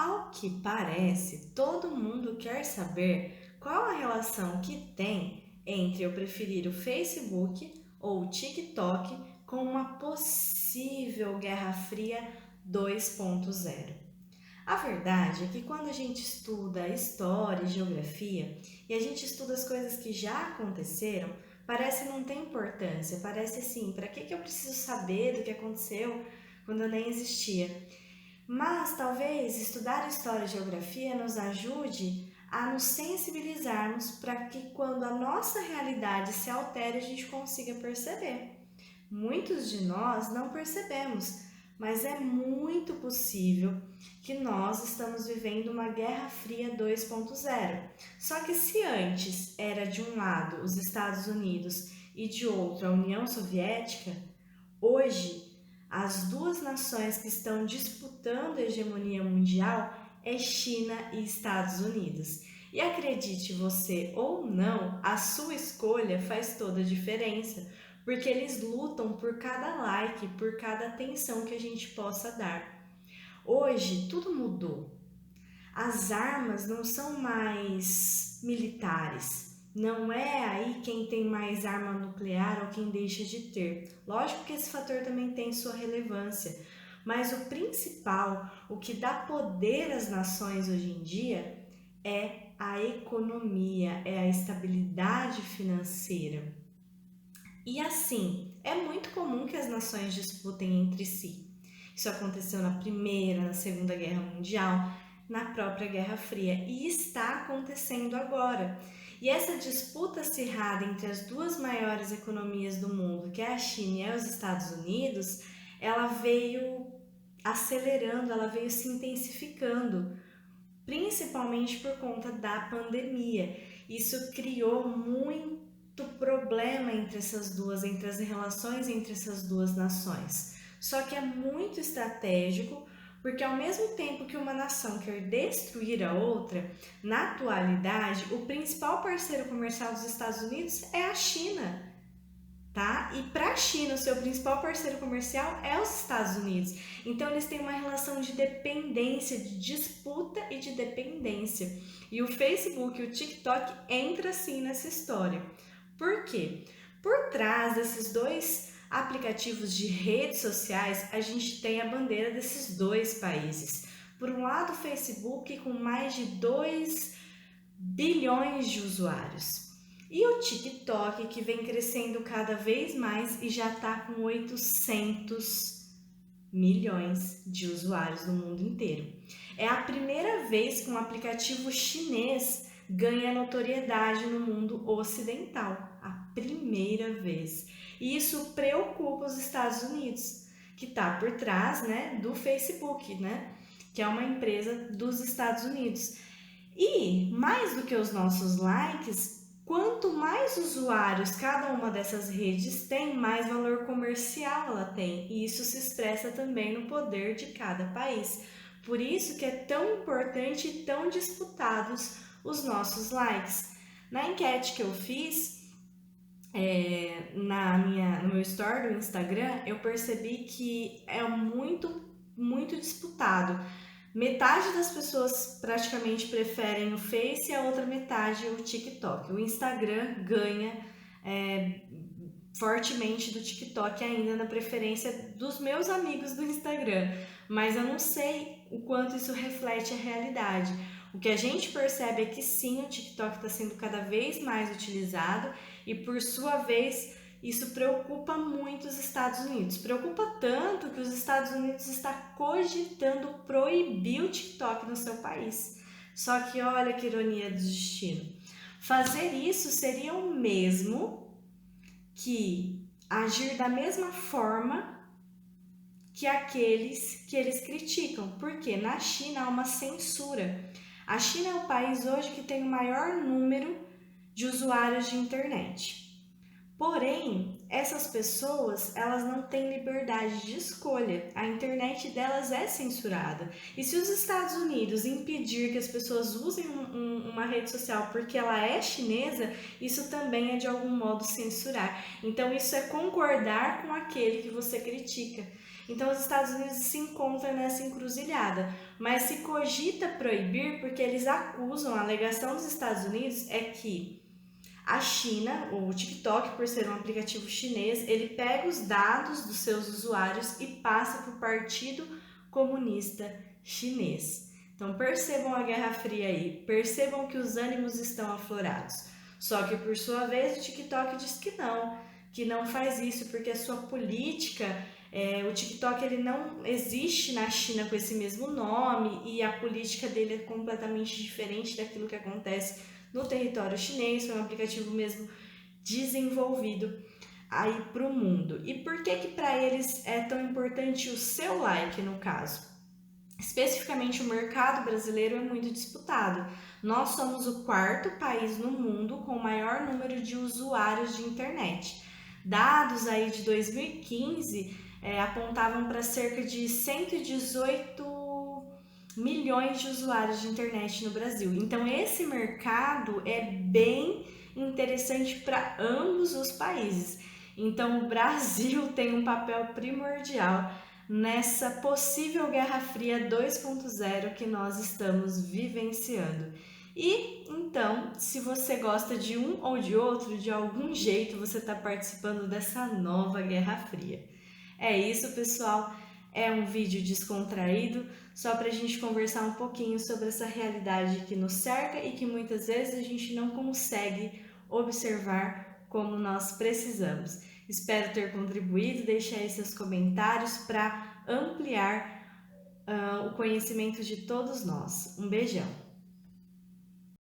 Ao que parece, todo mundo quer saber qual a relação que tem entre eu preferir o Facebook ou o TikTok com uma possível Guerra Fria 2.0. A verdade é que quando a gente estuda história e geografia e a gente estuda as coisas que já aconteceram, parece não ter importância, parece assim, para que eu preciso saber do que aconteceu quando eu nem existia? Mas talvez estudar história e geografia nos ajude a nos sensibilizarmos para que quando a nossa realidade se altere, a gente consiga perceber. Muitos de nós não percebemos, mas é muito possível que nós estamos vivendo uma Guerra Fria 2.0. Só que se antes era de um lado os Estados Unidos e de outro a União Soviética, hoje as duas nações que estão disputando a hegemonia mundial é China e Estados Unidos. E acredite você ou não, a sua escolha faz toda a diferença, porque eles lutam por cada like, por cada atenção que a gente possa dar. Hoje tudo mudou. As armas não são mais militares. Não é aí quem tem mais arma nuclear ou quem deixa de ter. Lógico que esse fator também tem sua relevância, mas o principal, o que dá poder às nações hoje em dia, é a economia, é a estabilidade financeira. E assim, é muito comum que as nações disputem entre si. Isso aconteceu na Primeira, na Segunda Guerra Mundial, na própria Guerra Fria e está acontecendo agora. E essa disputa acirrada entre as duas maiores economias do mundo, que é a China e os Estados Unidos, ela veio acelerando, ela veio se intensificando, principalmente por conta da pandemia. Isso criou muito problema entre essas duas, entre as relações entre essas duas nações. Só que é muito estratégico, porque ao mesmo tempo que uma nação quer destruir a outra, na atualidade, o principal parceiro comercial dos Estados Unidos é a China, tá? E para a China, o seu principal parceiro comercial é os Estados Unidos. Então eles têm uma relação de dependência, de disputa e de dependência. E o Facebook e o TikTok entram sim nessa história. Por quê? Por trás desses dois aplicativos de redes sociais, a gente tem a bandeira desses dois países. Por um lado, o Facebook com mais de 2 bilhões de usuários. E o TikTok, que vem crescendo cada vez mais e já está com 800 milhões de usuários no mundo inteiro. É a primeira vez que um aplicativo chinês ganha notoriedade no mundo ocidental. A primeira vez. E isso preocupa os Estados Unidos, que está por trás, né, do Facebook, né, que é uma empresa dos Estados Unidos. E mais do que os nossos likes, quanto mais usuários cada uma dessas redes tem, mais valor comercial ela tem. E isso se expressa também no poder de cada país. Por isso que é tão importante e tão disputados os nossos likes. Na enquete que eu fiz, no meu story do Instagram, eu percebi que é muito disputado. Metade das pessoas praticamente preferem o Face e a outra metade o TikTok. O Instagram ganha fortemente do TikTok ainda na preferência dos meus amigos do Instagram, mas eu não sei o quanto isso reflete a realidade. O que a gente percebe é que sim, o TikTok está sendo cada vez mais utilizado e por sua vez isso preocupa muito os Estados Unidos. Preocupa tanto que os Estados Unidos está cogitando proibir o TikTok no seu país. Só que olha que ironia do destino. Fazer isso seria o mesmo que agir da mesma forma que aqueles que eles criticam. Porque na China há uma censura. A China é o país hoje que tem o maior número de usuários de internet. Porém, essas pessoas, elas não têm liberdade de escolha. A internet delas é censurada. E se os Estados Unidos impedir que as pessoas usem uma rede social porque ela é chinesa, isso também é de algum modo censurar. Então, isso é concordar com aquele que você critica. Então os Estados Unidos se encontram nessa encruzilhada, mas se cogita proibir porque eles acusam, a alegação dos Estados Unidos é que a China, o TikTok, por ser um aplicativo chinês, ele pega os dados dos seus usuários e passa para o Partido Comunista Chinês. Então percebam a Guerra Fria aí, percebam que os ânimos estão aflorados. Só que por sua vez o TikTok diz que não faz isso porque a sua política, o TikTok ele não existe na China com esse mesmo nome e a política dele é completamente diferente daquilo que acontece no território chinês, foi um aplicativo mesmo desenvolvido aí para o mundo. E por que para eles é tão importante o seu like no caso? Especificamente o mercado brasileiro é muito disputado. Nós somos o 4º país no mundo com o maior número de usuários de internet. Dados aí de 2015 apontavam para cerca de 118 milhões de usuários de internet no Brasil. Então esse mercado é bem interessante para ambos os países. Então o Brasil tem um papel primordial nessa possível Guerra Fria 2.0 que nós estamos vivenciando. E então, se você gosta de um ou de outro, de algum jeito você está participando dessa nova Guerra Fria. É isso, pessoal. É um vídeo descontraído, só para a gente conversar um pouquinho sobre essa realidade que nos cerca e que muitas vezes a gente não consegue observar como nós precisamos. Espero ter contribuído, deixe aí seus comentários para ampliar o conhecimento de todos nós. Um beijão!